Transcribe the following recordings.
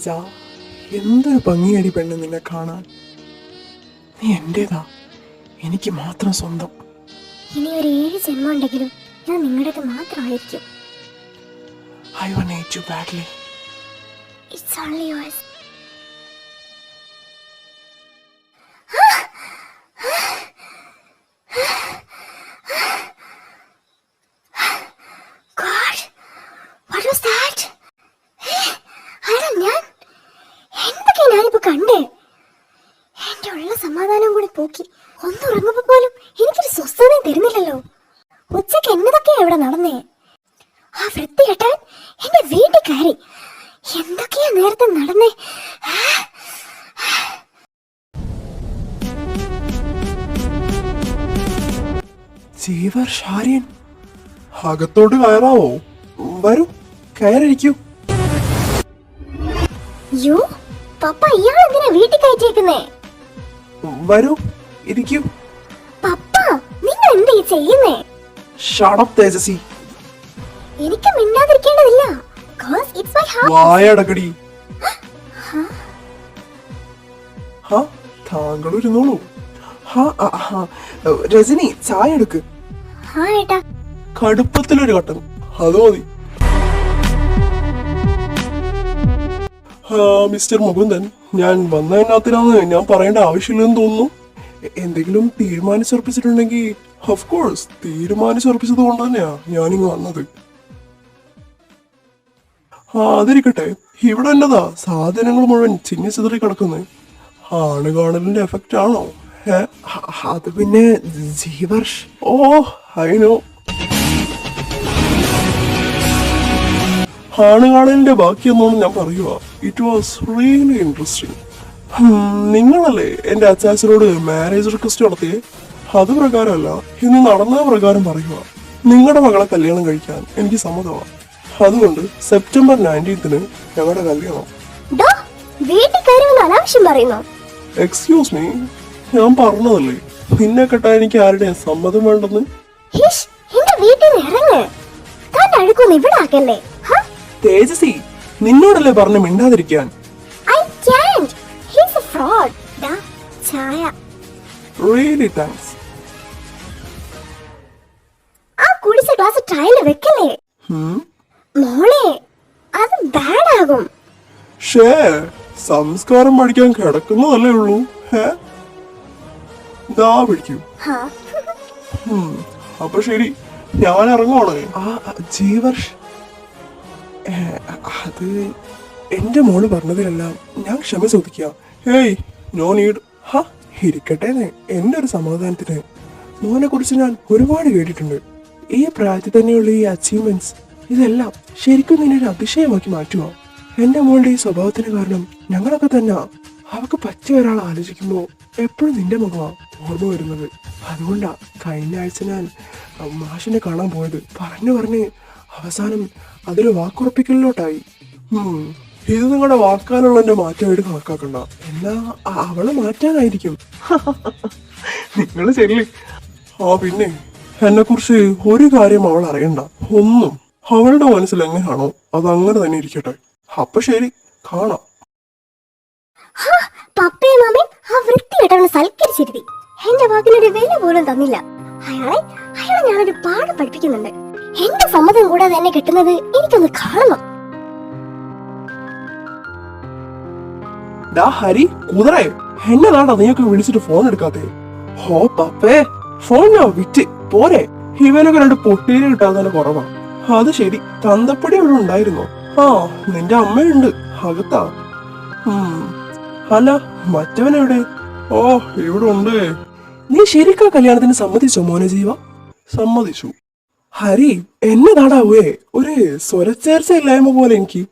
തേജ, എന്തൊരു ഭംഗിയടി പെണ്ണ് നിന്നെ കാണാൻ. നീ എന്റേതാ, എനിക്ക് മാത്രം സ്വന്തം. ഇനി ഒരു 7 ജന്മം ഉണ്ടെങ്കിലും ഞാൻ നിങ്ങളുടേത് മാത്രമായിരിക്കും. I want to hate you badly. It's only yours. God, what was that? ഞാനിപ്പോ കണ്ടേ. എന്റെ ഉള്ള സമാധാനം കൂടി പോക്കി. ഒന്നുറങ്ങുമ്പോ പോലും എനിക്കൊരു സ്വസ്ഥതയും തരുന്നില്ലല്ലോ. ഉച്ചക്ക് എന്നതൊക്കെയാ ഇവിടെ നടന്നേ? ആ വൃത്തികെട്ടൻ എന്റെ വീട്ടിൽ കയറി. എന്തൊക്കെയാ നേരത്തെ നടന്നേ? ജീവർഷ്, ആര്യൻ, അകത്തോട്ട് കയറാവോ? വരൂ, കയറിയിരിക്കൂ. യോ പപ്പ, ഇയാൾ എന്തിനാ വീട്ടിൽ കയറ്റിയേക്കുന്നേ? വരൂ, ഇരിക്കൂ. പപ്പ, നിങ്ങൾ എന്താ ഈ ചെയ്യുന്നേ? Shut up, Tejashwi. എനിക്ക് മിണ്ടാതിരിക്കേണ്ടതില്ല. Cause it's my house. വായടക്കടി. താങ്കൾ ഇരുന്നോളൂ. രജനി, ചായ എടുക്ക്. കടുപ്പത്തിലൊരു കട്ടൻ, അത് മതി. മിസ്റ്റർ മുകുന്ദൻ, ഞാൻ വന്നതിനകത്തിനാന്ന് ഞാൻ പറയേണ്ട ആവശ്യമില്ലെന്ന് തോന്നുന്നു. എന്തെങ്കിലും തീരുമാനിച്ചുറപ്പിച്ചിട്ടുണ്ടെങ്കിൽ ഓഫ് കോഴ്സ് തീരുമാനിച്ചുറപ്പിച്ചത് കൊണ്ട് തന്നെയാ ഞാനിങ്ങ് വന്നത്. അതിരിക്കട്ടെ, ഇവിടെ എന്നതാ സാധനങ്ങൾ മുഴുവൻ ചിന്നി ചിതറി കിടക്കുന്നത്? ആണ് കാണലിന്റെ എഫക്റ്റ് ആണോ? അത് പിന്നെ ജീവർഷ്. ഓ, ഐ നോ. ആണ് കാണലിന്റെ ബാക്കിയൊന്നും ഞാൻ പറയുക. It was really interesting. നിങ്ങളല്ലേ എന്റെ അച്ചാച്ചനോട് മാരേജ് റിക്വസ്റ്റ് നടത്തിയേ? അത് പ്രകാരമല്ല, ഇന്ന് നടന്ന പ്രകാരം പറയുക. നിങ്ങളുടെ മകളെ കല്യാണം കഴിക്കാൻ എനിക്ക് സമ്മതമാണ്. അതുകൊണ്ട് സെപ്റ്റംബർ 19 ഞങ്ങളുടെ കല്യാണം. എക്സ്ക്യൂസ് മീ, ഞാൻ പറഞ്ഞതല്ലേ നിന്നെ കെട്ടാൻ എനിക്ക് ആരുടെ സമ്മതം വേണ്ടെന്ന്? തേജസ്വി, നിന്നോടല്ലേ പറഞ്ഞു മിണ്ടാതിരിക്കാൻ? Really thanks. ആ കുടിച്ച ഗ്ലാസ് ടൈലിൽ വെക്കലേ മോളെ, അത് ബാഡ് ആകും. സംസ്കാരം പഠിക്കാൻ കിടക്കുന്നതല്ലേ ഉള്ളൂ. ദാ പിടിക്കൂ. അപ്പൊ ശരി, ഞാൻ ഇറങ്ങുവാണ്. ജീവർഷ്, അത് എന്റെ മോള് പറഞ്ഞതിലെല്ലാം ഞാൻ ക്ഷമ ചോദിക്കാം. Hey, no need. ഇരിക്കട്ടെ, എന്റെ ഒരു സമാധാനത്തിന്. മോനെ കുറിച്ച് ഞാൻ ഒരുപാട് കേട്ടിട്ടുണ്ട്. ഈ പ്രായത്തിൽ തന്നെയുള്ള ഈ അച്ചീവ്മെന്റ്സ്, ഇതെല്ലാം ശരിക്കും നിന്നെ ഒരു അതിശയമാക്കി മാറ്റുക. എന്റെ മോളുടെ ഈ സ്വഭാവത്തിന് കാരണം ഞങ്ങളൊക്കെ തന്നെ. അവക്ക് പറ്റിയ ഒരാൾ ആലോചിക്കുമ്പോ എപ്പോഴും നിന്റെ മുഖമാ ഓർമ്മ വരുന്നത്. അതുകൊണ്ടാ കഴിഞ്ഞ ആഴ്ച ഞാൻ മാഷിനെ കാണാൻ പോയത്. പറഞ്ഞ് അവസാനം അതൊരു വാക്കുറപ്പിക്കലിലോട്ടായി. ഇത് നിങ്ങളുടെ വാക്കാനുള്ള എന്റെ മാറ്റമായിട്ട് കണക്കാക്കണ്ട. എന്നാ അവളെ മാറ്റാനായിരിക്കും. നിങ്ങൾ ചെല്ലി. പിന്നെ എന്നെ കുറിച്ച് ഒരു കാര്യം അവൾ അറിയണ്ട. ഒന്നും. അവളുടെ മനസ്സിൽ എങ്ങനെയാണോ അത് അങ്ങനെ തന്നെ ഇരിക്കട്ടെ. അപ്പൊ ശരി, കാണാം. പപ്പയും അമ്മയും ആ വൃത്തികെട്ടവനെ സൽക്കരിച്ചിരുത്തി എന്റെ വാക്കിനൊരു വില പോലും തന്നില്ല. അയാളെ ഞാനൊരു പാഠം പഠിപ്പിക്കുന്നുണ്ട്. എന്റെ സമ്മതം കൂടാതെ എന്നെ കിട്ടുന്നത് എനിക്കൊന്ന് കാണണം. ഹരി, കുതിരേ, എന്നതാണ്ടാ നീയൊക്കെ വിളിച്ചിട്ട് ഫോൺ എടുക്കാത്തെ? ഹോ പപ്പേ, ഫോൺ ഞാൻ വിറ്റ് പോരെ. ഇവനൊക്കെ 2 പൊട്ടീനെ കിട്ടാതെ കുറവാ. അത് ശരി, തന്തപ്പടി അവിടെ ഉണ്ടായിരുന്നോ? നിന്റെ അമ്മയുണ്ട് അകത്താ. അല്ല, മറ്റവനെവിടെ? ഓ, ഇവിടെ ഉണ്ട്. നീ ശരിക്കാ കല്യാണത്തിന് സമ്മതിച്ചോ മോനെ ജീവ? സമ്മതിച്ചു. ഹരി, എന്നതാടാവേ ഒരു സ്വരച്ചേർച്ച ഇല്ലായ്മ പോലെ എനിക്ക്.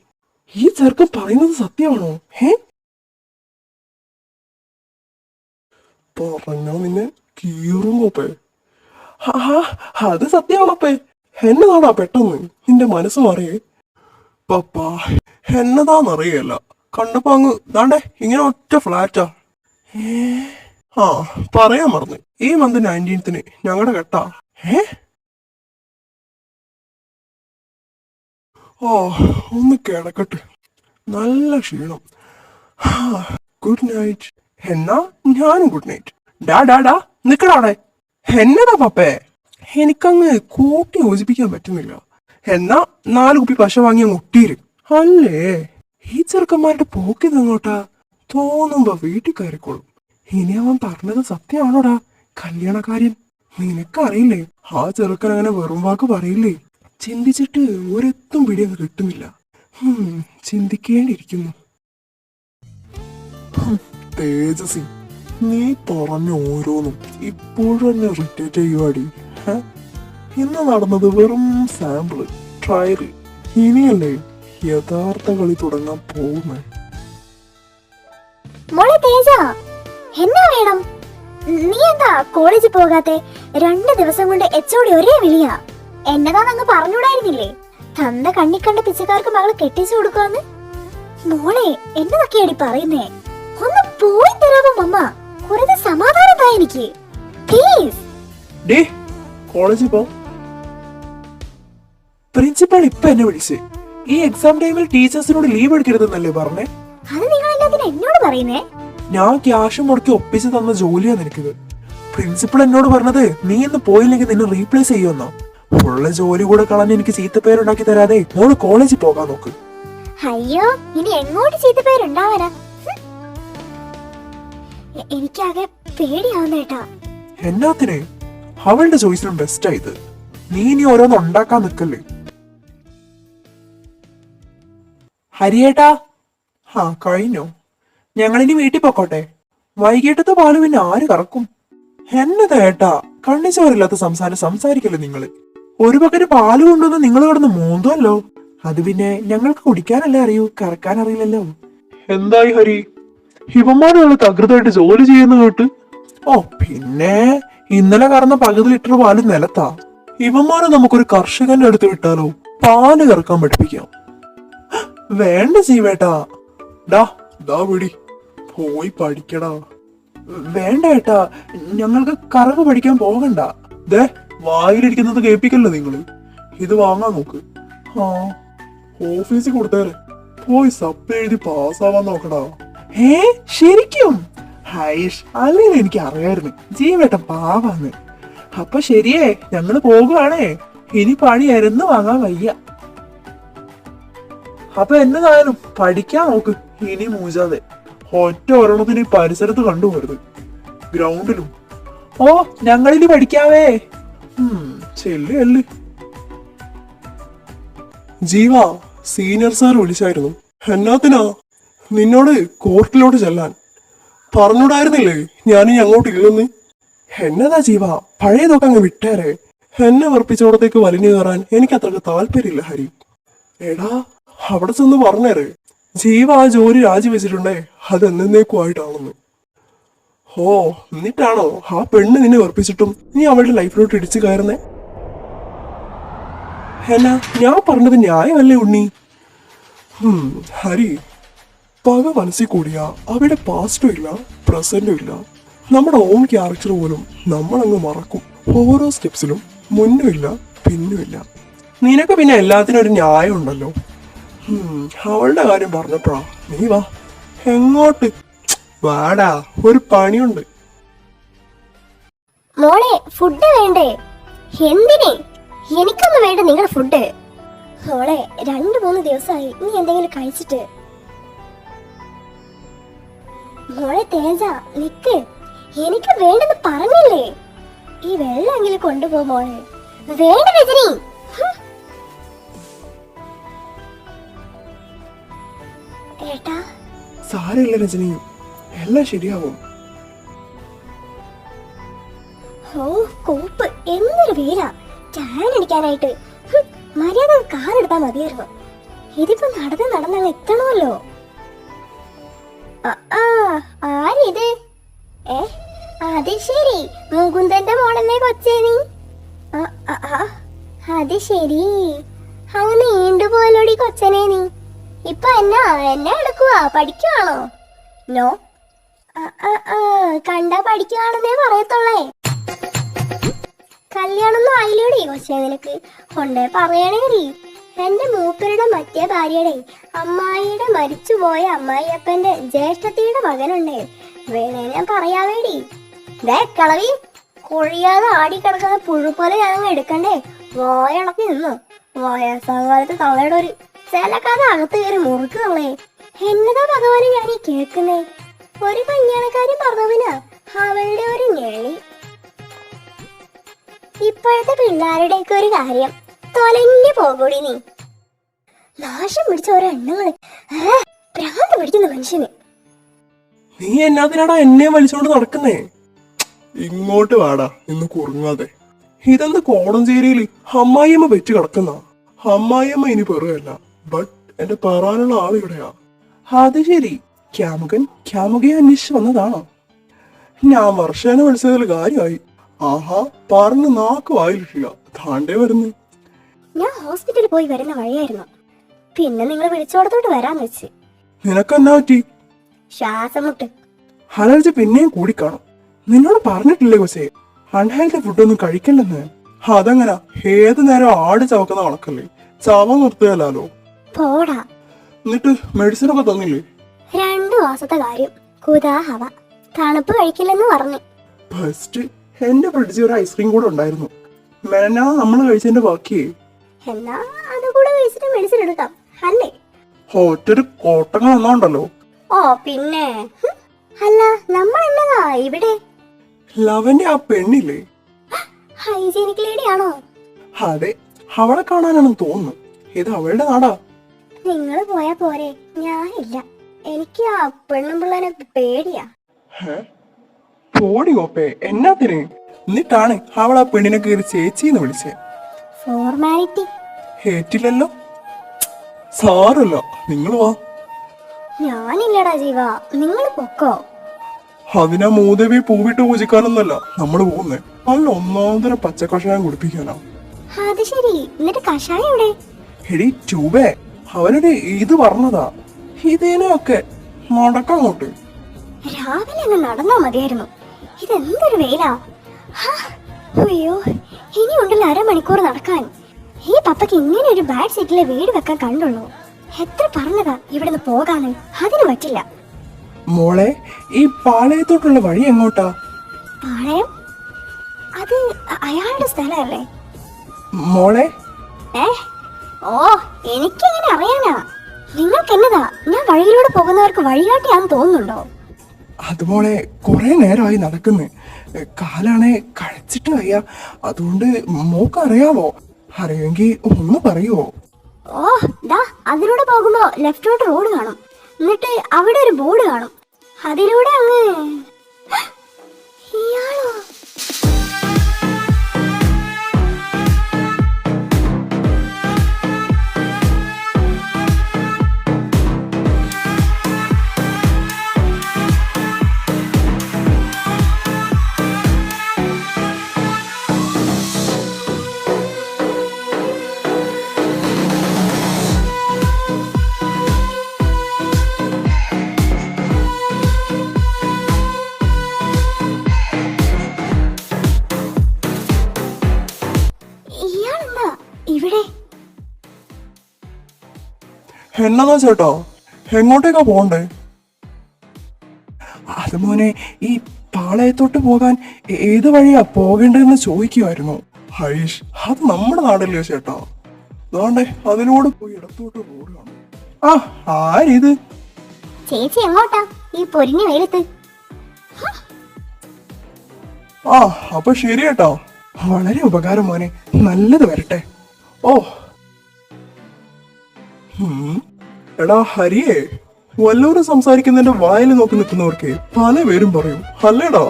ഈ ചെറുക്കൻ പറയുന്നത് സത്യമാണോ? പറഞ്ഞോ നിന്നെ കീറും കോപ്പേ. അത് സത്യമാണപ്പേ. എന്നതാടാ പെട്ടെന്ന് നിന്റെ മനസ്സ് മാറിയേ? പപ്പാ, എന്നതാന്നറിയല്ല. കണ്ടപ്പോ അങ്ങ് ദാണ്ടേ ഇങ്ങനെ ഒറ്റ ഫ്ലാറ്റാ. പറയാൻ മറന്നു. ഈ മന്ത് 19 ഞങ്ങളുടെ കെട്ടാ. ഒന്ന് കിടക്കട്ടെ. നല്ല ക്ഷീണം. Good night. എന്നാ ഞാനും ഗുഡ് നൈറ്റ്. ഡാ ഡാ ഡാ നിക്കടാടെ. എന്നതാ പപ്പേ? എനിക്കങ്ങ് കൂട്ടി യോജിപ്പിക്കാൻ പറ്റുന്നില്ല. എന്നാ 4 കുപ്പി പശ വാങ്ങിയ മുട്ടീര്. അല്ലേ ഈ ചെറുക്കന്മാരുടെ പോക്കിതങ്ങോട്ടാ? തോന്നുമ്പോ വീട്ടിൽ കയറിക്കോളും. ഇനി അവൻ പറഞ്ഞത് സത്യമാണോടാ? കല്യാണക്കാര്യൻ നിനക്കറിയില്ലേ, ആ ചെറുക്കൻ അങ്ങനെ വെറും വാക്ക് പറയില്ലേ. ചിന്തിച്ചിട്ട് ഒരെത്തും പിടി അങ്ങ് കിട്ടുന്നില്ല. ചിന്തിക്കേണ്ടിയിരിക്കുന്നു. തേജസി, നീ പറഞ്ഞ ഓരോന്നും ഇപ്പോഴും എന്നെ റിറ്റേറ്റ് ചെയ്യുവാടി. ഇന്ന് നടന്നത് വെറും സാമ്പിള്, ട്രയല്. ഇനിയല്ലേ യഥാർത്ഥ കളി തുടങ്ങാൻ പോകുന്നേ. മോളെ തേജ, എന്നാ വേണം? നീ എന്താ കോളേജിൽ പോകാത്തെ? 2 ദിവസം കൊണ്ട് HOD ഒരേ വിളിയാ. എന്നതാന്നങ്ങ് പറഞ്ഞൂടായിരുന്നില്ലേ? തന്ന കണ്ണി കണ്ട പിച്ചക്കാർക്ക് മകളെ കെട്ടിച്ചു കൊടുക്കാന്ന്. മോളെ എന്നതൊക്കെയാടി പറയുന്നേ? ഒന്ന് പോയി തരാമോ മമ്മ? കുറച്ച് സമാധാനം താ എനിക്ക് പ്ലീസ്. ഡേ കോളേജിൽ പോ. പ്രിൻസിപ്പൾ ഇപ്പൊ എന്നെ വിളിച്ച് ഈ എക്സാം ടൈമിൽ ടീച്ചേഴ്സിനോട് ലീവ് എടുക്കരുതെന്നല്ലേ പറഞ്ഞേ? അത് നിങ്ങൾ എല്ലാത്തിനും എന്നോട് പറയുന്നേ? ഞാൻ ക്യാഷ് മുടക്കി ഒപ്പിച്ച് തന്ന ജോലിയാ നിനക്കിത്. പ്രിൻസിപ്പൾ എന്നോട് പറഞ്ഞത് നീ ഇന്ന് പോയില്ലെങ്കിൽ നിന്നെ റീപ്ലേസ് ചെയ്യുമെന്നോ. ഉള്ള ജോലി കൂടെ കളഞ്ഞ് എനിക്ക് ചീത്തപ്പേരുണ്ടാക്കി തരാതെ മോള് കോളേജിൽ പോകാൻ നോക്ക്. അയ്യോ, ഇനി എങ്ങോട്ട് ചീത്തപ്പേരുണ്ടാവാനാ? എനിക്കാകെ പേടിയാവുന്നേട്ടാ. എന്നാത്തിന്? അവളുടെ ചോയ്സിലും ബെസ്റ്റ് ആയത്. നീ ഇനി ഓരോന്ന് ഉണ്ടാക്കാൻ നിക്കല്ലേ. ഹരിയേട്ടാ, കഴിഞ്ഞോ? ഞങ്ങളിനി വീട്ടിൽ പൊക്കോട്ടെ. വൈകിട്ടത്തെ പാല് പിന്നെ ആര് കറക്കും? എന്നതാ ഏട്ടാ കണ്ണിച്ചോരില്ലാത്ത സംസാരം സംസാരിക്കല്ലേ നിങ്ങള്? ഒരു പക്കറ്റ് പാല് കൊണ്ടുവന്ന് നിങ്ങൾ കിടന്ന് മൂന്നുമല്ലോ. അത് പിന്നെ ഞങ്ങൾക്ക് കുടിക്കാനല്ലേ അറിയൂ, കറക്കാൻ അറിയില്ലല്ലോ. എന്തായി ഹരി, ഇവന്മാരുകൾ തകൃതായിട്ട് ജോലി ചെയ്യുന്ന കേട്ട്. ഓ പിന്നെ ഇന്നലെ കറന്ന പകുതി ലിറ്റർ പാല് നിലത്താ. ഇവന്മാരെ നമുക്കൊരു കർഷകന്റെ അടുത്ത് വിട്ടാലോ? പാല് കറക്കാൻ പഠിപ്പിക്കാം. വേണ്ട ജീവേട്ടാ. ദാ വിടി, പോയി പഠിക്കടാ. വേണ്ട ഏട്ടാ, ഞങ്ങൾക്ക് കറവ് പഠിക്കാൻ പോകണ്ട. ദേ വായിലിരിക്കുന്നത് കേൾപ്പിക്കല്ലോ നിങ്ങള്. ഇത് വാങ്ങാൻ നോക്ക്. ഓഫീസിൽ കൊടുത്തേരെ. പോയി സപ്പ് എഴുതി പാസ്സാവാൻ നോക്കടാ. ശരിക്കും? ഹൈഷ്, അല്ലെങ്കിൽ എനിക്ക് അറിയായിരുന്നു ജീവേട്ടൻ പാവാന്ന്. അപ്പൊ ശരിയേ, ഞങ്ങള് പോകുവാണേ. ഇനി പണി എരന്ന് വാങ്ങാൻ വയ്യ. അപ്പൊ എന്നതായാലും പഠിക്കാൻ നോക്ക്. ഇനി മൂജാതെ ഒറ്റ ഒരെണ്ണത്തിന് ഈ പരിസരത്ത് കണ്ടുപോരുത്. ഗ്രൗണ്ടിലും. ഓ ഞങ്ങളിനി പഠിക്കാവേ. ചെല്ല്. ജീവ, സീനിയർ സാർ വിളിച്ചായിരുന്നു. എന്നാത്തിനാ? നിന്നോട് കോർട്ടിലോട്ട് ചെല്ലാൻ പറഞ്ഞൂടായിരുന്നില്ലേ ഞാനിനി അങ്ങോട്ടില്ലെന്ന്? എന്നതാ ജീവ, പഴയതൊക്കെ അങ്ങ് വിട്ടേരെ. എന്നെ വെറുപ്പിച്ചോടത്തേക്ക് വലിഞ്ഞു കയറാൻ എനിക്ക് അത്രക്ക് താല്പര്യമില്ല ഹരി. എടാ അവിടെ ചെന്ന് പറഞ്ഞേരെ, ജീവ ആ ജോലി രാജിവെച്ചിട്ടുണ്ടേ അത് എന്നേക്കുമായിട്ടാണെന്ന്. എന്നിട്ടാണോ ആ പെണ്ണ് നിന്നെ വെറുപ്പിച്ചിട്ടും നീ അവളുടെ ലൈഫിലോട്ട് ഇടിച്ചു കയറുന്നേ? എന്നാ ഞാൻ പറഞ്ഞത് ന്യായമല്ലേ ഉണ്ണി? ഹരി, പക മനസ്സിൽ കൂടിയാ അവിടെ പാസ്റ്റും ഇല്ല പ്രസന്റും ഇല്ല. നമ്മുടെ ഓൺ ക്യാരക്ടർ പോലും നമ്മളങ്ങ് മറക്കും. ഓരോ സ്റ്റെപ്സിലും മുന്നുമില്ല പിന്നുമില്ല. നിനക്ക് പിന്നെ എല്ലാത്തിനും ഒരു ന്യായം ഉണ്ടല്ലോ. അവളുടെ കാര്യം പറഞ്ഞപ്പോഴാ നീ വാ. എങ്ങോട്ട്? വാടാ, ഒരു പണിയുണ്ട്. മോളെ ഫുഡ് വേണ്ടേ? എന്തിനെ? എനിക്കൊന്നും വേണ്ട നിങ്ങളുടെ ഫുഡ്. മോളെ 2-3 ദിവസമായി നീ എന്തെങ്കിലും കഴിച്ചിട്ട്. മോളെ തേജ നിക്ക്, എനിക്ക് വേണ്ടെന്ന് പറഞ്ഞില്ലേ? ഈ വെള്ളമെങ്കിലും കൊണ്ടുപോ മോളെ. വേണ്ട രജനി. ഏട്ടാ സാരമില്ല രജനി, എല്ലാം ശരിയാവും. കോപ്പ് എന്തൊരു പേരാ ചാൻ അടിക്കാനായിട്ട്. മര്യാദ കാറെടുത്താ മതിയായിരുന്നു. ഇതിപ്പോ നടന്നങ്ങ് എത്തണമല്ലോ. ആരിത്? അത് ശരി, മുകുന്ദന്റെ മോളല്ലേ കൊച്ചേ നീ? അത് ശരി, അങ്ങ് നീണ്ടുപോലോടി കൊച്ചനെ നീ. ഇപ്പൊ എന്നെ എടുക്കുവാ? പഠിക്കുവാണോ? നോ, കണ്ടാ പഠിക്കുവാണെന്നേ പറയത്തുള്ളേ. കല്യാണമൊന്നും ആയില്ലോടി കൊച്ചേ നിനക്ക്? കൊണ്ടേ പറയണേടി. എന്റെ മൂപ്പരുടെ മറ്റേ ഭാര്യയുടെ അമ്മായിയുടെ മരിച്ചുപോയ അമ്മായിയപ്പന്റെ ജ്യേഷ്ഠത്തിയുടെ മകനുണ്ട്. വേണേ ഞാൻ പറയാവേടി. ദേ കളവി, കൊഴിയാതെ ആടിക്കിടക്കുന്ന പുഴുപോലെ ഞാൻ എടുക്കണ്ടേ? വായണക്കി നിന്നു. വയസ്സാകാലത്ത് തള്ളയുടെ ഒരു ചിലക്കഥ അകത്ത് കയറി മുറുക്കുകളേ. എന്നതാ ഭഗവാനെ ഞാൻ ഈ കേൾക്കുന്നേ? ഒരു കല്യാണക്കാരി പറഞ്ഞവനാ അവളുടെ ഒരു ഞെളി. ഇപ്പോഴത്തെ പിള്ളേരുടെയൊക്കെ ഒരു കാര്യം തൊലഞ്ഞു പോകൂടി നീ. നാശം പിടിച്ച ഓരോ എണ്ണങ്ങള്, ഭ്രാന്ത് പിടിക്കുന്ന മനുഷ്യന്. നീ എന്നാത്തിനാടാ എന്നെ വലിച്ചോണ്ട് നടക്കുന്നേ? ഇങ്ങോട്ട് വാടാ, ഇന്ന് കുറുങ്ങാതെ. ഇതെന്ത് കോടഞ്ചേരിയില് അമ്മായിയമ്മ വെച്ച് കിടക്കുന്ന? അമ്മായിയമ്മ ഇനി പെറുകയല്ല, ബട്ട് എന്റെ പറയാനുള്ള ആളിവിടെയാ. അത് ശരി, ക്യാമുകയെ അന്വേഷിച്ച് വന്നതാണോ? ഞാൻ വർഷേനെ വിളിച്ചതിൽ കാര്യമായി. ആഹാ, പറഞ്ഞ് നാക്ക് വായിലിട്ടില്ല, താണ്ടേ വരുന്നു. ഞാൻ ഹോസ്പിറ്റലിൽ പോയി വരുന്ന വഴിയായിരുന്നു. പിന്നെ നിങ്ങൾ വിളിച്ചോടത്തോട്ട് വരാന്ന് വെച്ച്. നിനക്കെന്നാ പറ്റി? ശ്വാസമുട്ട്. അലർജി പിന്നെയും കൂടിക്കാണും. നിന്നോട് പറഞ്ഞിട്ടില്ലേ കൊച്ചേ അൺഹെൽത്തി ഫുഡൊന്നും കഴിക്കണ്ടെന്ന്? അതെങ്ങനാ? ഏത് നേരം ആട് ചവക്കുന്ന കണക്കല്ലേ? ചവ നിർത്തുകയല്ലോ. പോടാ. എന്നിട്ട് മെഡിസിൻ ഒക്കെ തന്നില്ലേ? 2 മാസത്തെ കാര്യം. കുതാഹവ തണുപ്പ് കഴിക്കില്ലെന്ന് പറഞ്ഞു. ഫസ്റ്റ് എന്റെ ഫ്രിഡ്ജിൽ ഒരു ഐസ്ക്രീം കൂടെ ഉണ്ടായിരുന്നു. മെനാ നമ്മള് കഴിച്ചതിന്റെ ബാക്കിയേ. എന്നാ അതുകൂടെ കഴിച്ചിട്ട് മെഡിസിൻ എടുക്കാം അല്ലേ? ഒറ്റൊരു കോട്ടങ്ങൾ വന്നോണ്ടല്ലോ. ഓ പിന്നെ. അല്ല, നമ്മൾ എന്നതാ ഇവിടെ? ലവന്റെ ആ പെണ്ണില്ലേ, ഹൈജീനിക് ലേഡി ആണോ? അതെ, അവളെ കാണാനാണെന്ന് തോന്നുന്നു. ഇത് അവളുടെ നാടാ. നിങ്ങൾ പോയാ പോരെ, ഞാനില്ല. എനിക്ക് ആ പെണ്ണും പിള്ളേനൊക്കെ പേടിയാ. പോടി കോപ്പേ, എന്നാത്തിന്? എന്നിട്ടാണ് അവൾ ആ പെണ്ണിനെ കയറി ചേച്ചിന്ന് വിളിച്ചേ. ഫോർമാലിറ്റി. ഹേറ്റില്ലല്ലോ. സാറല്ല, നിങ്ങൾ വാ. ഞാനില്ലടാ ജീവ, നിങ്ങൾ പൊക്കോ. അതിനാ മൂദേവി പൂവിട്ട് പൂജിക്കാനൊന്നല്ല നമ്മള് പോകുന്നേ. നല്ല ഒന്നാന്തര പച്ചക്കഷായം കുടിപ്പിക്കാനാ. അത് ശരി, എന്നിട്ട് കഷായം എവിടെ? എടി ചൂബേ, അവനൊരു ഇത് പറഞ്ഞതാ. ഇതേനൊക്കെ നടക്കങ്ങോട്ട്. രാവിലെ അങ്ങ് നടന്നാ മതിയായിരുന്നു. ഇതെന്തൊരു വെയിലാ. അയ്യോ, ഇനിയുണ്ടല്ലോ 1/2 മണിക്കൂർ നടക്കാൻ. ഈ പപ്പയ്ക്ക് ഇങ്ങനെ ഒരു ബാഡ് സീറ്റിലെ വീട് വെക്കാൻ കണ്ടുള്ളൂ. എത്ര പറഞ്ഞതാ ഇവിടുന്ന് പോകാന്ന്, അതിന് പറ്റില്ല. മോളെ, ഈ പാളയത്തോട്ടുള്ള വഴി എങ്ങോട്ടാ? പാളയം? അത് അയാളുടെ സ്ഥലമല്ലേ മോളെ? ഓ, എനിക്കെങ്ങനെ അറിയാനാ? നിങ്ങൾക്ക് എന്നതാ, ഞാൻ വഴിയിലൂടെ പോകുന്നവർക്ക് വഴികാട്ടിയാന്ന് തോന്നുന്നുണ്ടോ? അത് മോളെ, കുറെ നേരമായി നടക്കുന്നു. കാലാണെ കഴിച്ചിട്ട് വയ്യ. അതുകൊണ്ട് മോക്ക് അറിയാവോ? അറിയെങ്കിൽ ഒന്ന് പറയുവോ? ഓ, ദാ അതിലൂടെ പോകുമ്പോ ലെഫ്റ്റോട്ട് റോഡ് കാണും. എന്നിട്ട് അവിടെ ഒരു ബോർഡ് കാണും. അതിലൂടെ അങ്ങ്. ഇയാളോ? ഇവിടെ എന്നതാ ചേട്ടാ, എങ്ങോട്ടേക്കാ പോണ്ടേ? അത് മോനെ, ഈ പാളയത്തോട്ട് പോകാൻ ഏത് വഴിയാ പോകേണ്ടതെന്ന് ചോദിക്കുമായിരുന്നു. ഹരീഷ്, അത് നമ്മുടെ നാടല്ലേ ചേട്ടാ? അതുകൊണ്ടേ അതിലൂടെ പോയി ഇടത്തോട്ട് റോഡ് കാണും. ആരിത്? ചേച്ചി എങ്ങോട്ടാ ഈ പൊരിഞ്ഞ വെയിലത്ത്? അപ്പൊ ശരി കേട്ടോ. വളരെ ഉപകാരം മോനെ, നല്ലത് വരട്ടെ. ഓ എടാ ഹരിയേ, വല്ലവരും സംസാരിക്കുന്നതിന്റെ വായിൽ നോക്കി നിൽക്കുന്നവർക്ക് പല പേരും പറയും അല്ലേടാ?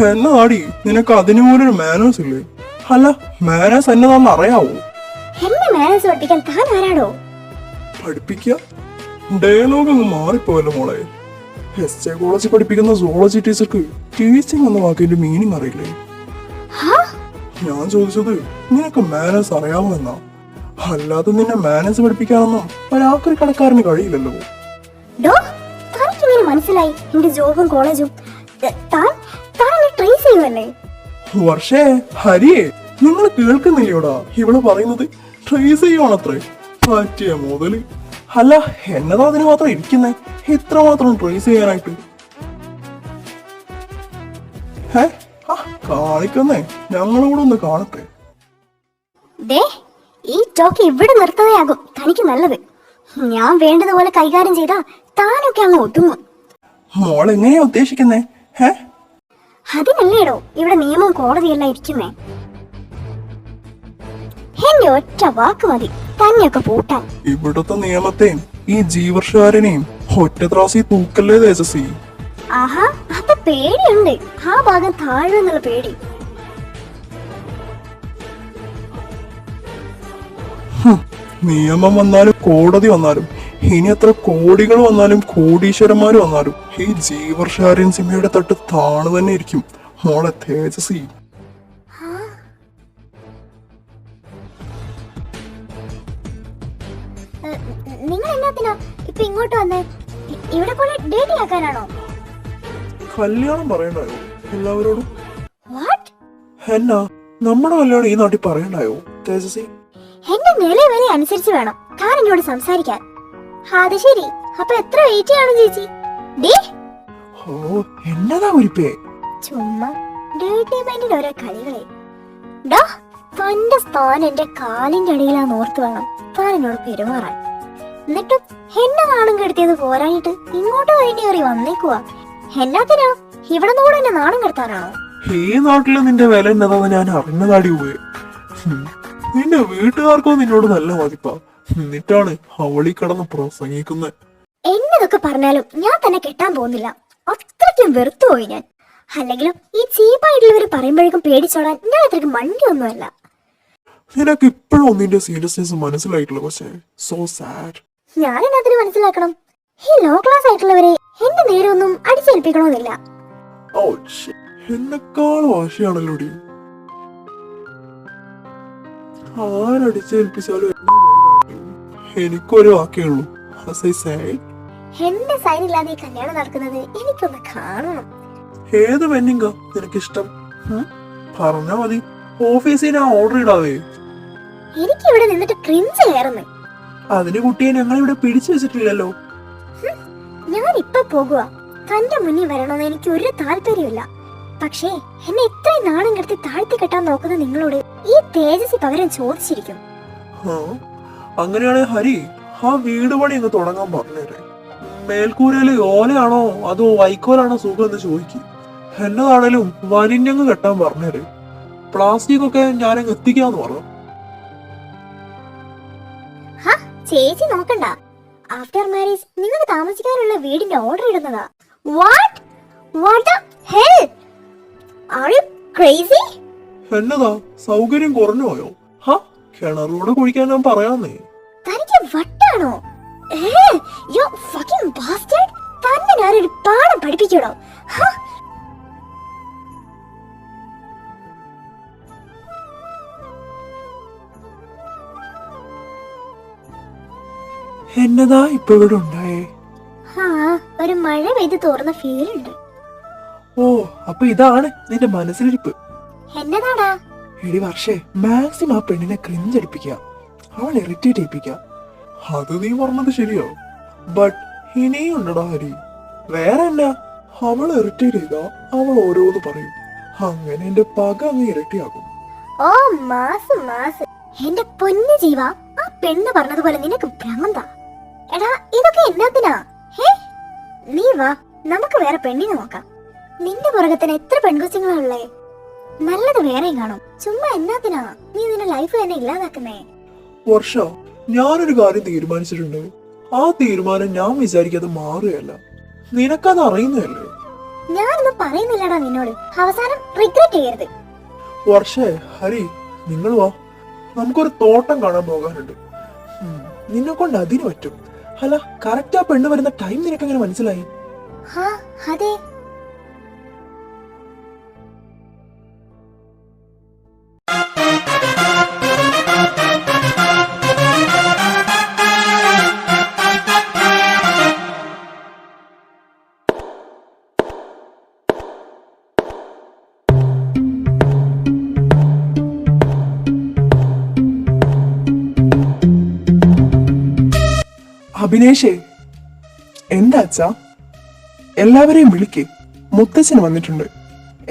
എന്നാടി, നിനക്ക് അതിനു പോലൊരു മാനേഴ്സ് ഇല്ലേ? അല്ല, മാനേഴ്സ് എന്നതാന്ന് അറിയാവോ? പഠിപ്പിക്ക ഡയലോഗ് അങ്ങ് മാറിപ്പോയല്ലോ മോളെ. എസ് കോളേജ് പഠിപ്പിക്കുന്ന സോളജി ടീച്ചർക്ക് ടീച്ചിങ് എന്ന വാക്കിന്റെ മീനിങ് അറിയില്ലേ? ഞാൻ ചോദിച്ചത് നിനക്ക് മാനേഴ്സ് അറിയാമോ എന്നാ. അല്ലാതെ നിന്നെ മാനേഴ്സ് പഠിപ്പിക്കാനൊന്നും ഒരാൾക്കൊരു കടക്കാരന് കഴിയില്ലല്ലോ. മനസ്സിലായി എന്റെ ജോബും കോളേജും. ട്രേസ് ചെയ്യുമല്ലേ? വർഷേ, ഹരിയെ, നിങ്ങൾ കേൾക്കുന്നില്ലയോടാ ഇവള് പറയുന്നത്? ട്രേസ് ചെയ്യുവാണത്രേ. പറ്റിയ മുതല്. അല്ല, എന്നതാ അതിന് മാത്രം ഇരിക്കുന്നേ, ഇത്രമാത്രം ട്രേസ് ചെയ്യാനായിട്ട്? കാണിക്കുന്നേ, ഞങ്ങളോട് ഒന്ന് കാണട്ടെ. ദേ, ഈ ടോക്ക് ഇവിടെ നിർത്തതയാകും തനിക്ക് നല്ലത്. ഞാൻ വേണ്ടതുപോലെ കൈകാര്യം ചെയ്താ താനൊക്കെ അങ്ങ് ഒതുങ്ങും. മോൾ എങ്ങനെയാ ഉദ്ദേശിക്കുന്നേ? അതിനല്ലേടോ ഇവിടെ നിയമവും കോടതിയെല്ലാം ഇരിക്കുന്നേ. എന്റെ ഒറ്റ വാക്ക് മതി തന്നെയൊക്കെ പൂട്ടാൻ. ഇവിടുത്തെ നിയമത്തെയും ഈ ജീവർഷകാരനെയും ഒറ്റ ത്രാസി തൂക്കല്ലേ തേജസ്വി. ആഹാ, അപ്പൊ പേടിയുണ്ട്. ആ ഭാഗം താഴ്വെന്നുള്ള പേടി. നിയമം വന്നാലും കോടതി വന്നാലും ഇനി എത്ര കോടികൾ വന്നാലും കോടീശ്വരന്മാര് വന്നാലും ഈ ജീവർഷകാരൻ സിമയുടെ തട്ട് താണു തന്നെ ഇരിക്കും മോളെ തേജസ്വി. നിങ്ങൾ എന്നാത്തിനാ ഇപ്പൊ ഇങ്ങോട്ട് വന്നേ? ഇവിടെ പോലെ ഡേറ്റ് ആക്കാനാണോ? കല്യാണം പറയണ്ടായോ എല്ലാവരോടും? വാട്ട്? എന്നാ നമ്മുടെ കല്യാണം ഈ നാട്ടിൽ പറയണ്ടായോ തേജസ്വി? എന്റെ നില വരെ അനുസരിച്ച് വേണം താൻ എന്നോട് സംസാരിക്കാൻ. അത് ശരി, അപ്പൊ എത്ര വെയിറ്റ് ചെയ്യണം ചേച്ചി? ഓ, എന്നതാ ഉരിപ്പേ? ചുമ്മാ ഡേറ്റ് മൈൻഡിൽ ഓരോ കളികളെ. ഡാ, തന്റെ സ്ഥാനം എന്റെ കാലിന്റെ അടിയിലാന്ന് ഓർത്ത് വേണം താൻ എന്നോട് പെരുമാറാൻ. എന്നിട്ടും എന്നെ നാണം കെടുത്തിയത് പോരായിട്ട് ഇങ്ങോട്ട് വേണ്ടി കയറി വന്നേക്കുവാ. എന്നാത്തിനാ? ഇവിടെ കൂടെ എന്നെ നാണം കെടുത്താനാണോ? ഈ നാട്ടില് നിന്റെ വില എന്നതാന്ന് ഞാൻ അറിഞ്ഞതാടി പോയെ. നിന്റെ വീട്ടുകാർക്കോ നിന്നോട് നല്ല മതിപ്പാ, എന്നിട്ടാണ് അവളി കടന്ന് പ്രസംഗിക്കുന്നത്. എന്നതൊക്കെ പറഞ്ഞാലും ഞാൻ തന്നെ കെട്ടാൻ പോകുന്നില്ല. അത്രയ്ക്കും വെറുത്തുപോയി ഞാൻ. അല്ലെങ്കിലും ഈ ചീപ്പായിട്ടുള്ളവര് പറയുമ്പോഴേക്കും പേടിച്ചോടാൻ ഞാൻ അത്രയ്ക്ക് മണ്ടിയൊന്നുമല്ല. നിനക്ക് ഇപ്പോഴും നിന്റെ സീരിയസ്നെസ് മനസ്സിലായിട്ടില്ല. പക്ഷേ സോ സാഡ്. ഞാൻ എന്നതിന് മനസ്സിലാക്കണം? ഈ ലോ ക്ലാസ് ആയിട്ടുള്ളവരെ എന്റെ നേരെ ഒന്നും അടിച്ചേൽപ്പിക്കണമെന്നില്ല. എന്നെക്കാൾ വാശിയാണല്ലോടി. ആരടിച്ചേൽപ്പിച്ചാലും എനിക്കൊരു വാക്കേ ഉള്ളൂ. എന്റെ സൈനില്ലാതെ ഈ കല്യാണം നടക്കുന്നത് എനിക്കൊന്ന് കാണണം. ഏത് പെണ്ണിങ്ക നിനക്കിഷ്ടം? പറഞ്ഞാ മതി, ഓഫീസിൽ ഞാൻ ഓർഡർ ഇടാവേ. എനിക്ക് ഇവിടെ നിന്നിട്ട് ക്രിഞ്ച് കയറുന്നു. അതിന് കുട്ടിയെ ഞങ്ങൾ ഇവിടെ പിടിച്ചു വെച്ചിട്ടില്ലല്ലോ. ഞാൻ ഇപ്പൊ പോകുക. തന്റെ മുന്നിൽ വരണമെന്ന് എനിക്ക് ഒരു താല്പര്യമില്ല. പക്ഷേ എന്നെ ഇത്രയും നാണം കെടുത്തി താഴ്ത്തി കെട്ടാൻ നോക്കുന്ന നിങ്ങളോട് ഈ തേജസ് പകരം ചോദിച്ചിരിക്കും. അങ്ങനെയാണെ ഹരി, ആ വീട് പണി അങ്ങ് തുടങ്ങാൻ പറഞ്ഞേരെ. മേൽക്കൂരയില് ഓലയാണോ അതോ വൈക്കോലാണോ സുഖം എന്ന് ചോദിക്കും. എന്നതാണേലും വനിഞ്ഞങ്ങ് കെട്ടാൻ പറഞ്ഞേരെ. പ്ലാസ്റ്റിക് ഒക്കെ ഞാനങ്ങ് എത്തിക്കാന്ന് പറഞ്ഞു. ചേച്ചി നോക്കണ്ട, ആഫ്റ്റർ മാരേജ് നിങ്ങൾക്ക് താമസിക്കാനുള്ള വീടിന്റെ ഓർഡർ ഇടുന്നതാ. What what the hell are you crazy? എന്നതാ സൗകര്യം കുറഞ്ഞു പോയോ? കിണറൂടെ കുഴിക്കാൻ ഞാൻ പറയാന്നേ. തനിക്ക് വട്ടാണോ? You fucking bastard. തന്നെ ഞാനൊരു പാഠം പഠിപ്പിക്കണോ? എന്നതാ ഇപ്പൊ ഇവിടെ ഉണ്ടായേ? ഒരു മഴ പെയ്ത് തോർന്ന ഫീൽ ഉണ്ട്. ഓ, അപ്പൊ ഇതാണ് നിന്റെ മനസ്സിലിരിപ്പ്. എന്നതാടാ? എടി വർഷേ, മാക്സിമം ആ പെണ്ണിനെ ക്രിഞ്ചടിപ്പിക്കുക, അവൾ ഇറിറ്റേറ്റ് ചെയ്യിപ്പിക്കുക. അത് നീ പറഞ്ഞത് ശരിയോ? ബട്ട് ഇനിയും ഉണ്ടടാ ഹരി. വേറെ എന്നാ, അവൾ ഇറിറ്റേറ്റ് ചെയ്താ അവൾ ഓരോന്ന് പറയും. അങ്ങനെ എന്റെ പക അങ്ങ് ഇരട്ടിയാകും. ഓ മാസ് മാസ്. എന്റെ പൊന്നു ജീവ, ആ പെണ്ണ് പറഞ്ഞതുപോലെ നിനക്ക് ഭ്രമന്താ. എടാ, ഇതൊക്കെ എന്നാത്തിനാ? നീ വാ, നമുക്ക് വേറെ പെണ്ണിനെ നോക്കാം. നിന്റെ പുറകത്തിന് എത്ര പെൺകൊച്ചുങ്ങളുള്ളേ? നല്ലത് വേറെയും കാണും. ചുമ്മാ എന്നാത്തിനാ നീ നിന്റെ ലൈഫ് തന്നെ ഇല്ലാതാക്കുന്നേ? വർഷ, ഞാനൊരു കാര്യം തീരുമാനിച്ചിട്ടുണ്ട്. ആ തീരുമാനം ഞാൻ വിചാരിക്കാതെ മാറുകയല്ല. നിനക്കത് അറിയുന്നതല്ലേ? ഞാനൊന്നും പറയുന്നില്ലടാ നിന്നോട്. അവസാനം റിഗ്രറ്റ് ചെയ്യരുത്. വർഷേ, ഹരി, നിങ്ങൾ വാ, നമുക്കൊരു തോട്ടം കാണാൻ പോകാനുണ്ട്. നിന്നെ കൊണ്ട് അതിന് പറ്റും. അല്ല, കറക്റ്റ് ആ പെണ്ണ് വരുന്ന ടൈം നിനക്കെങ്ങനെ മനസ്സിലായി? അതെ, അഭിനേഷേ. എന്താ അച്ഛാ? എല്ലാവരെയും വിളിക്കേ, മുത്തച്ഛൻ വന്നിട്ടുണ്ട്.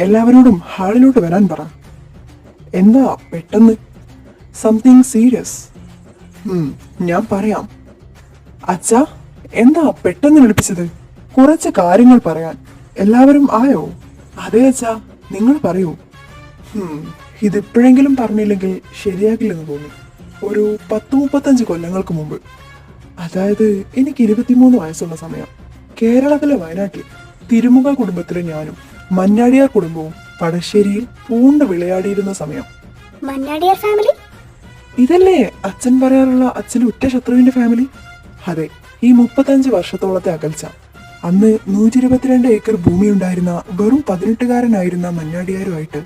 എല്ലാവരോടും ഹാളിലോട്ട് വരാൻ പറ. എന്താ പെട്ടെന്ന്? Something serious? ഞാൻ പറയാം. അച്ഛാ, എന്താ പെട്ടെന്ന് വിളിപ്പിച്ചത്? കുറച്ച് കാര്യങ്ങൾ പറയാൻ. എല്ലാവരും ആയോ? അതെ അച്ഛാ, നിങ്ങൾ പറയൂ. ഇതിപ്പോഴെങ്കിലും പറഞ്ഞില്ലെങ്കിൽ ശരിയാകില്ലെന്ന് തോന്നി. ഒരു 10-35 കൊല്ലങ്ങൾക്ക് മുമ്പ്, അതായത് എനിക്ക് 23 വയസ്സുള്ള സമയം, കേരളത്തിലെ വയനാട്ടിൽ തിരുമുഖ കുടുംബത്തിലെ ഞാനും മന്നാടിയാർ കുടുംബവും പടശ്ശേരിയിൽ പൂണ്ട് വിളയാടിയിരുന്ന സമയം. മന്നാടിയാർ ഫാമിലി? ഇതല്ലേ അച്ഛൻ പറയാറുള്ള അച്ഛന്റെ ഉറ്റ ശത്രുവിന്റെ ഫാമിലി? അതെ, ഈ 35 വർഷത്തോളത്തെ അകൽച്ച. അന്ന് 122 ഏക്കർ ഭൂമി ഉണ്ടായിരുന്ന വെറും 18കാരനായിരുന്ന മന്നാടിയാരുമായിട്ട്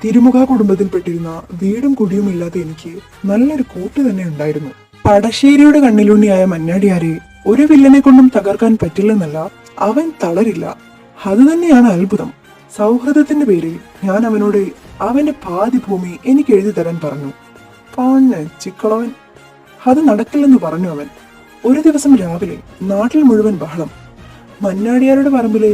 തിരുമുഖ കുടുംബത്തിൽപ്പെട്ടിരുന്ന വീടും കുടിയും ഇല്ലാതെ എനിക്ക് നല്ലൊരു കൂട്ട് തന്നെ ഉണ്ടായിരുന്നു. പടശ്ശേരിയുടെ കണ്ണിലുണ്ണിയായ മന്നാടിയാരെ ഒരു വില്ലനെ കൊണ്ടും തകർക്കാൻ പറ്റില്ലെന്നല്ല, അവൻ തളരില്ല. അത് തന്നെയാണ് അത്ഭുതം. സൗഹൃദത്തിന്റെ പേരിൽ ഞാൻ അവനോട് അവന്റെ പാതി ഭൂമി എനിക്ക് എഴുതി തരാൻ പറഞ്ഞു. പാഞ്ഞ ചിക്കളവൻ. അത് നടക്കില്ലെന്ന് പറഞ്ഞു അവൻ. ഒരു ദിവസം രാവിലെ നാട്ടിൽ മുഴുവൻ ബഹളം. മന്നാടിയാരുടെ പറമ്പിലെ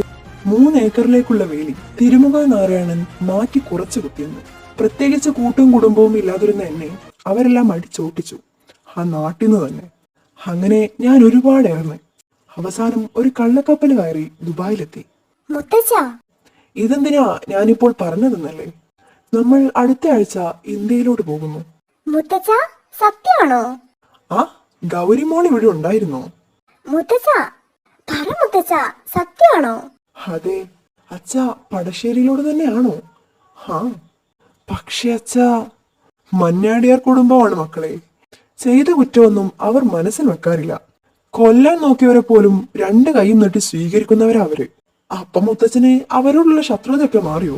3 ഏക്കറിലേക്കുള്ള വേലി തിരുമുഖ നാരായണൻ മാറ്റി കുറച്ചു കുത്തിയെന്നു. പ്രത്യേകിച്ച് കൂട്ടും കുടുംബവും ഇല്ലാതിരുന്ന എന്നെ അവരെല്ലാം അടിച്ചോട്ടിച്ചു, ആ നാട്ടിൽ നിന്ന് തന്നെ. അങ്ങനെ ഞാൻ ഒരുപാട് ഇറങ്ങി. അവസാനം ഒരു കള്ളക്കപ്പൽ കയറി ദുബായിലെത്തി. ഇതെന്തിനാ ഞാനിപ്പോൾ പറഞ്ഞതെന്നല്ലേ? നമ്മൾ അടുത്ത ആഴ്ച ഇന്ത്യയിലോട്ട് പോകുന്നു. സത്യമാണോ? ആ, ഗൗരിമോൾ ഇവിടെ ഉണ്ടായിരുന്നോ? സത്യമാണോ? അതെ അച്ഛാ, പടശ്ശേരിയിലോട് തന്നെയാണോ? ആ, പക്ഷെ അച്ഛാ, മന്നാടിയാർ കുടുംബമാണ് മക്കളെ. ചെയ്ത കുറ്റമൊന്നും അവർ മനസ്സിൽ വെക്കാറില്ല. കൊല്ലാൻ നോക്കിയവരെ പോലും 2 കൈയും നീട്ടി സ്വീകരിക്കുന്നവരാ അവര്. അപ്പം മുത്തച്ഛന് അവരോടുള്ള ശത്രുതയൊക്കെ മാറിയോ?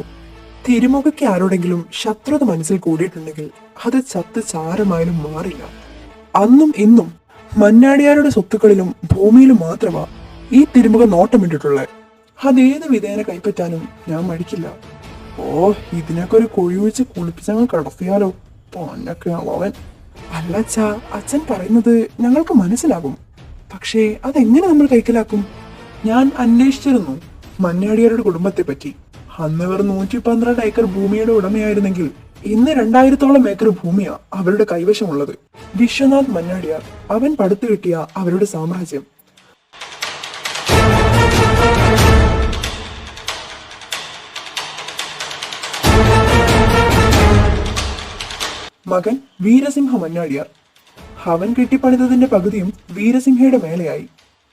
തിരുമുഖയ്ക്ക് ആരോടെങ്കിലും ശത്രുത മനസ്സിൽ കൂടിയിട്ടുണ്ടെങ്കിൽ അത് ചത്ത് ചാരമായാലും മാറില്ല. അന്നും ഇന്നും മന്നാടിയാരുടെ സ്വത്തുക്കളിലും ഭൂമിയിലും മാത്രമാ ഈ തിരുമുഖ നോട്ടമിട്ടിട്ടുള്ളത്. അതേത് വിധേന കൈപ്പറ്റാനും ഞാൻ മടിക്കില്ല. ഓ, ഇതിനൊക്കെ ഒരു കുഴി വെച്ച് കുളിപ്പിച്ചങ്ങ് കടത്തിയാലോ? പൊന്നൊക്കെ അവൻ. അല്ല അച്ഛാ, അച്ഛൻ പറയുന്നത് ഞങ്ങൾക്ക് മനസ്സിലാകും. പക്ഷേ അതെങ്ങനെ നമ്മൾ കൈക്കലാക്കും? ഞാൻ അന്വേഷിച്ചിരുന്നു മന്നാടിയാരുടെ കുടുംബത്തെ പറ്റി. അന്ന് ഇവർ 112 ഏക്കർ ഭൂമിയുടെ ഉടമയായിരുന്നെങ്കിൽ ഇന്ന് 2000-ഓളം ഏക്കർ ഭൂമിയാ അവരുടെ കൈവശമുള്ളത്. വിശ്വനാഥ് മന്നാടിയാർ, അവൻ പടുത്തു കിട്ടിയ അവരുടെ സാമ്രാജ്യം. മകൻ വീരസിംഹ മന്നാടിയാർ, അവൻ കെട്ടിപ്പണിതതിന്റെ പകുതിയും വീരസിംഹയുടെ മേലെയായി.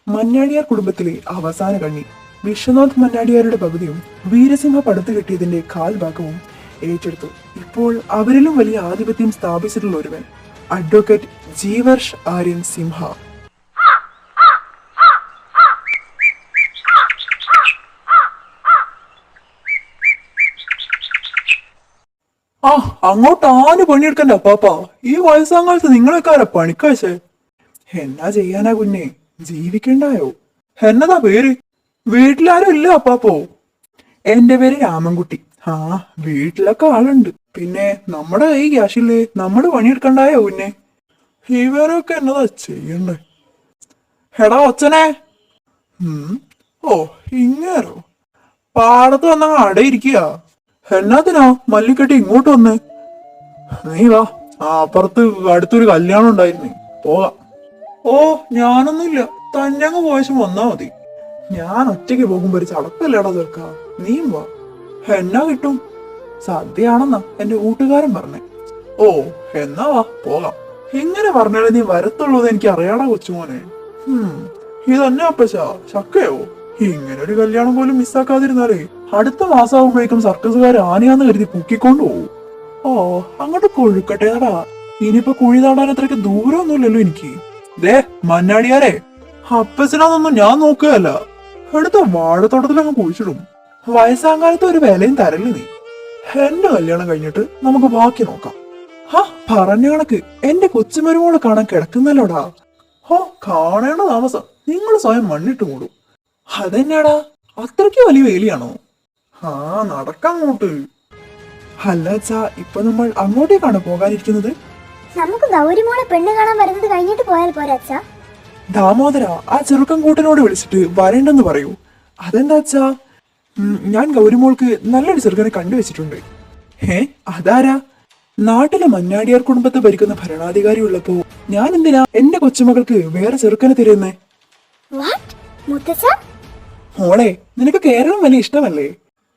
മന്നാടിയാർ കുടുംബത്തിലെ അവസാന കണ്ണി വിശ്വനാഥ് മന്നാടിയാരുടെ പകുതിയും വീരസിംഹ പടുത്തു കെട്ടിയതിന്റെ കാൽഭാഗവും ഏറ്റെടുത്തു. ഇപ്പോൾ അവരിലും വലിയ ആധിപത്യം സ്ഥാപിച്ചിട്ടുള്ള ഒരുവൻ അഡ്വക്കേറ്റ് ജീവർഷ് ആര്യൻ സിംഹ. ആ, അങ്ങോട്ട് ആന് പണിയെടുക്കണ്ട അപ്പാപ്പാ. ഈ വയസ്സാങ്കാലത്ത് നിങ്ങളൊക്കെ ആരാ പണിക്കാശേ? എന്നാ ചെയ്യാനാ കുഞ്ഞെ, ജീവിക്കണ്ടായോ? എന്നതാ പേര്? വീട്ടിലാരും ഇല്ല അപ്പാപ്പോ? എന്റെ പേര് രാമൻകുട്ടി. ആ, വീട്ടിലൊക്കെ ആളുണ്ട്. പിന്നെ നമ്മുടെ കൈ ക്യാഷില്ലേ, നമ്മുടെ പണിയെടുക്കണ്ടായോ കുഞ്ഞെ? ഇവരൊക്കെ എന്നതാ ചെയ്യണ്ടേ? എടാ അച്ഛനെ. ഓ, ഇങ്ങേരോ പാടത്ത് വന്നങ്ങ് അടയിരിക്കുക. എന്നാത്തിനാ മല്ലിക്കെട്ടി ഇങ്ങോട്ട് വന്ന്? നീ വാ, അപ്പുറത്ത് അടുത്തൊരു കല്യാണം ഉണ്ടായിരുന്നേ, പോകാം. ഓ, ഞാനൊന്നുമില്ല, തന്നെങ്ങ് പോയശം വന്നാ മതി. ഞാൻ ഒറ്റയ്ക്ക് പോകുമ്പോ ഒരു ചടപ്പല്ലേടാ ചേർക്ക, നീയും വാ. എന്നാ കിട്ടും? സദ്യയാണെന്നാ എന്റെ കൂട്ടുകാരൻ പറഞ്ഞേ. ഓ, എന്നാ വാ, പോകാം. ഇങ്ങനെ പറഞ്ഞാലേ നീ വരത്തുള്ളത് എനിക്ക് അറിയാടാ കൊച്ചുമോനെ. ഇതന്നെ അപ്പച്ചാ, ചക്കയോ? ഇങ്ങനെ ഒരു കല്യാണം പോലും മിസ്സാക്കാതിരുന്നാലേ അടുത്ത മാസമാകുമ്പോഴേക്കും സർക്കസുകാർ ആനയാന്ന് കരുതി പൊക്കിക്കൊണ്ടു പോകും. ഓ, അങ്ങോട്ട് കൊഴുക്കട്ടേടാ. ഇനിയിപ്പോ കുഴി താണ്ടാൻ അത്രയ്ക്ക് ദൂരമൊന്നുമില്ലല്ലോ എനിക്ക്. ദേ മന്നാടിയാരെ, അപ്പച്ചനാന്നൊന്നും ഞാൻ നോക്കുകയല്ല. അടുത്ത വാഴത്തോട്ടത്തിൽ അങ്ങ് കുഴിച്ചിടും. വയസ്സാങ്കാലത്ത് ഒരു വിലയും തരല് നീ. എന്റെ കല്യാണം കഴിഞ്ഞിട്ട് നമുക്ക് ബാക്കി നോക്കാം. ഹാ, പറഞ്ഞ കണക്ക് എന്റെ കൊച്ചുമരുമോളെ കാണാൻ കിടക്കുന്നല്ലോടാ. ഹോ, കാണേണ്ട താമസം നിങ്ങൾ സ്വയം മണ്ണിട്ട് മൂടും. അതെന്നാടാ, അത്രയ്ക്ക് വലിയ വേലിയാണോ? ആ, നടക്കങ്ങോട്ട്. അല്ല അച്ഛാ, ഇപ്പൊ നമ്മൾ അങ്ങോട്ടേക്കാണ് പോകാനിരിക്കുന്നത്. നമുക്ക് ഗൗരിമോളെ പെണ്ണ് കാണാൻ വരുന്നത് കഴിഞ്ഞിട്ട് പോയാൽ പോരാ അച്ഛാ? ദാമോദര ആ ചെറുക്കൻ കൂട്ടനോട് വിളിച്ചിട്ട് വരണ്ടെന്ന് പറയൂ. അതെന്താ അച്ഛാ? ഞാൻ ഗൗരിമോൾക്ക് നല്ലൊരു ചെറുക്കനെ കണ്ടുവച്ചിട്ടുണ്ട്. അതാരാ? നാട്ടിലെ മന്നാടിയാർ കുടുംബത്തെ ഭരിക്കുന്ന ഭരണാധികാരി ഉള്ളപ്പോ ഞാൻ എന്തിനാ എന്റെ കൊച്ചുമകൾക്ക് വേറെ ചെറുക്കനെ തരുന്നേ? വാട്ട് മുത്തച്ഛ? മോളെ, നിനക്ക് കേരളം വലിയ ഇഷ്ടമല്ലേ?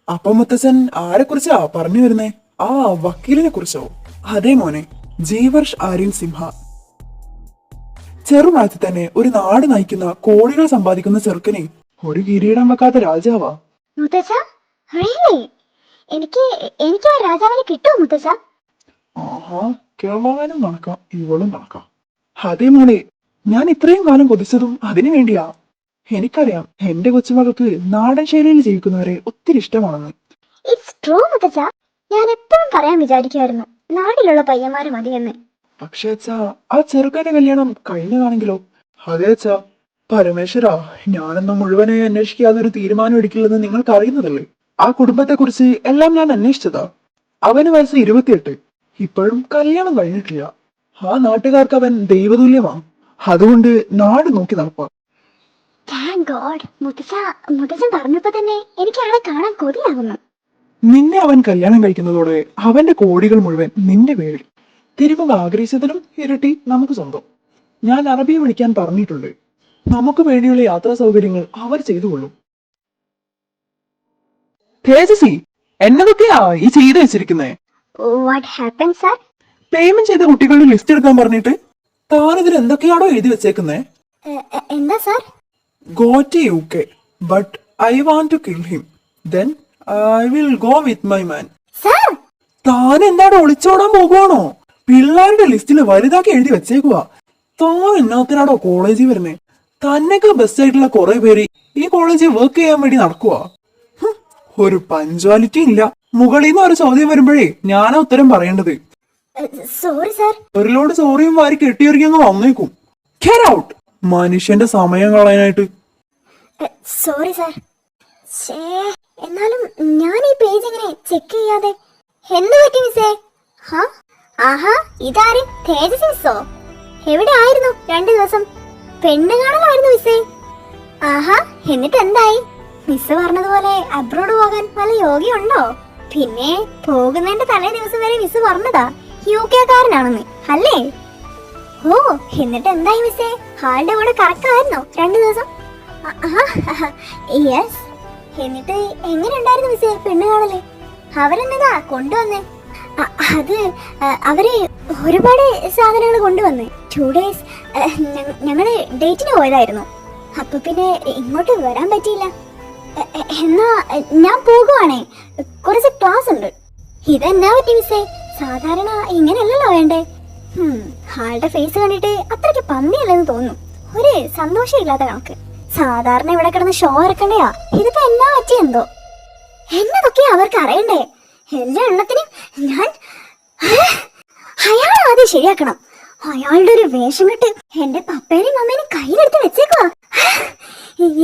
അപ്പൊ മുത്തച്ഛൻ ആരെ കുറിച്ചാ പറഞ്ഞു വരുന്നേ? ആ വക്കീലിനെ കുറിച്ചോ? അതെ മോനെ, ജീവർഷ് ആര്യൻ സിംഹ. ചെറുപ്രായത്തിൽ തന്നെ ഒരു നാട് നയിക്കുന്ന കോടികൾ സമ്പാദിക്കുന്ന ചെറുക്കനെ ഒരു കിരീടം വെക്കാത്ത രാജാവാ. മുത്തച്ഛ, റിയലി? എനിക്ക് എനിക്ക് ആ രാജാവിനെ കിട്ടുമോ മുത്തച്ഛ? ആഹാ, കേരളവാനും നടക്കാം, ഇവളും നടക്കാം. അതേ മോനെ, ഞാൻ ഇത്രയും കാലം കൊതിച്ചതും അതിനു വേണ്ടിയാ. എനിക്കറിയാം എന്റെ കൊച്ചുമകൾക്ക് നാടൻ ശൈലിയിൽ ജീവിക്കുന്നവരെ ഒത്തിരി ഇഷ്ടമാണെന്ന്. ഇറ്റ്സ് ട്രൂ മുത്തച്ഛ. ഞാൻ എപ്പോഴും പറയാൻ വിചാരിക്കുമായിരുന്നു നാട്ടിലുള്ള പയ്യന്മാര് മതിയെന്ന്. പക്ഷേ അച്ഛാ, ആ ചെറുക്കന്റെ കല്യാണം കഴിഞ്ഞതാണെങ്കിലോ? അതെ അച്ഛാ. പരമേശ്വര, ഞാനൊന്നും മുഴുവനായി അന്വേഷിക്കാതെ ഒരു തീരുമാനം എടുക്കില്ലെന്ന് നിങ്ങൾക്ക് അറിയുന്നതല്ലേ? ആ കുടുംബത്തെ കുറിച്ച് എല്ലാം ഞാൻ അന്വേഷിച്ചതാ. അവന് വയസ്സ് 28. ഇപ്പോഴും കല്യാണം കഴിഞ്ഞിട്ടില്ല. ആ നാട്ടുകാർക്ക് അവൻ ദൈവതുല്യമാ. അതുകൊണ്ട് നാട് നോക്കി നടപ്പാ. Thank God. മുത്തച്ഛൻ പറഞ്ഞപ്പോ തന്നെ എനിക്ക് ആളെ കാണാൻ കൊതിയാകുന്നു. നിന്നെ അവൻ കല്യാണം കഴിക്കുന്നതോടെ അവന്റെ കോടികൾ മുഴുവൻ നിന്റെ പേരിൽ. തിരുമുക ആഗ്രഹിച്ചതിലും ഇരട്ടി നമുക്ക് സ്വന്തം. ഞാൻ അറബിയെ വിളിക്കാൻ പറഞ്ഞിട്ടുണ്ട്. നമുക്ക് വേണ്ടിയുള്ള യാത്രാ സൗകര്യങ്ങൾ അവർ ചെയ്തുകൊള്ളും. തേജസി, എന്നതൊക്കെയാ ഈ ചെയ്തു വെച്ചിരിക്കുന്നേ? What happen sir? പേയ്മെന്റ് ചെയ്ത കുട്ടികളുടെ ലിസ്റ്റ് എടുക്കാൻ പറഞ്ഞിട്ട് താനിതിൽ എന്തൊക്കെയാണോ എഴുതി വെച്ചേക്കുന്നേ? എന്താ sir? Go to UK, but I want to kill him. Then I will go with my man. Sir, താൻ എന്താണ് ഒളിച്ചോടാൻ പോകുവാണോ? പിള്ളേരുടെ ലിസ്റ്റിൽ വലുതാക്കി എഴുതി വെച്ചേക്കുവാ. താൻ എന്നാത്തിനാണോ കോളേജിൽ വരുന്നേ? തന്നെയൊക്കെ ബെസ്റ്റ് ആയിട്ടുള്ള കുറെ പേര് ഈ കോളേജിൽ വർക്ക് ചെയ്യാൻ വേണ്ടി നടക്കുവാ. ഒരു പഞ്ച്വാലിറ്റി ഇല്ല. മുകളിൽ നിന്ന് ഒരു ചോദ്യം വരുമ്പോഴേ ഞാനാ ഉത്തരം പറയേണ്ടത്. Sorry sir. ഒരു ലോഡ് സോറിയും വാരി കെട്ടിയൊരുക്കി അങ്ങ് വന്നേക്കും. Get out! മനുഷ്യന്റെ സമയം കളയാനായിട്ട്. Sorry sir. എന്നാലും ഞാൻ ഈ പേജ് എങ്ങനെ ചെക്ക് ചെയ്യാതെ? എന്ത് പറ്റി മിസ്സേ? ആഹാ, ഇതാര്? തേജസ് മിസ്സോ? എവിടെ ആയിരുന്നു 2 ദിവസം? പെണ്ണ് കാണലായിരുന്നു മിസ്സേ. ആഹാ, എന്നിട്ട് എന്തായി? മിസ് പറഞ്ഞതുപോലെ അബ്രോഡ് പോകാൻ വല്ല യോഗ്യമുണ്ടോ? പിന്നെ പോകുന്നതിന്റെ തലേ ദിവസം വരെ മിസ് പറഞ്ഞതാ UK കാരനാണെന്ന്, അല്ലേ? ഓ, എന്നിട്ട് എന്തായി മിസ്സേ? ഹാളിന്റെ കൂടെ കറക്കായിരുന്നോ 2 ദിവസം? യെസ്. എന്നിട്ട് എങ്ങനെ ഉണ്ടായിരുന്നു മിസ്സേ പെണ്ണ് കാണല്? അവരെന്നതാ കൊണ്ടുവന്നേ? അത് അവര് ഒരുപാട് സാധനങ്ങൾ കൊണ്ടുവന്ന്. 2 days ഞങ്ങള് ഡേറ്റിന് പോയതായിരുന്നു. അപ്പൊ പിന്നെ ഇങ്ങോട്ട് വരാൻ പറ്റിയില്ല. എന്നാ ഞാൻ പോകുവാണേ, കുറച്ച് ക്ലാസ് ഉണ്ട്. ഇതെന്നാ പറ്റി മിസ്സേ? സാധാരണ ഇങ്ങനെയല്ലല്ലോ വേണ്ടേ? ആളുടെ ഫേസ് കണ്ടിട്ട് അത്രയ്ക്ക് പന്നിയല്ലെന്ന് തോന്നുന്നു. ഒരു സന്തോഷമില്ലാത്ത കണക്ക്. സാധാരണ ഇവിടെ കിടന്ന് ഷോ ഇറക്കണ്ടയാ. ഇതിപ്പോ എന്നാ പറ്റി എന്തോ? എന്നതൊക്കെ അവർക്ക് അറിയണ്ടേ? എല്ലാ എണ്ണത്തിനും ഞാൻ അയാൾ ആദ്യം ശരിയാക്കണം. അയാളുടെ ഒരു വേഷം കെട്ട് എന്റെ പപ്പേനെയും അമ്മേനെയും കയ്യിലെടുത്ത് വെച്ചേക്കുവാ.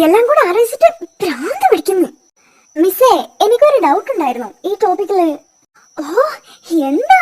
എല്ലാം കൂടെ ആലോചിച്ചിട്ട് ഭ്രാന്ത് പിടിക്കുന്നു. മിസ്സേ, എനിക്കൊരു ഡൗട്ട് ഉണ്ടായിരുന്നു ഈ ടോപ്പിക്കില്. ഓ, എന്താ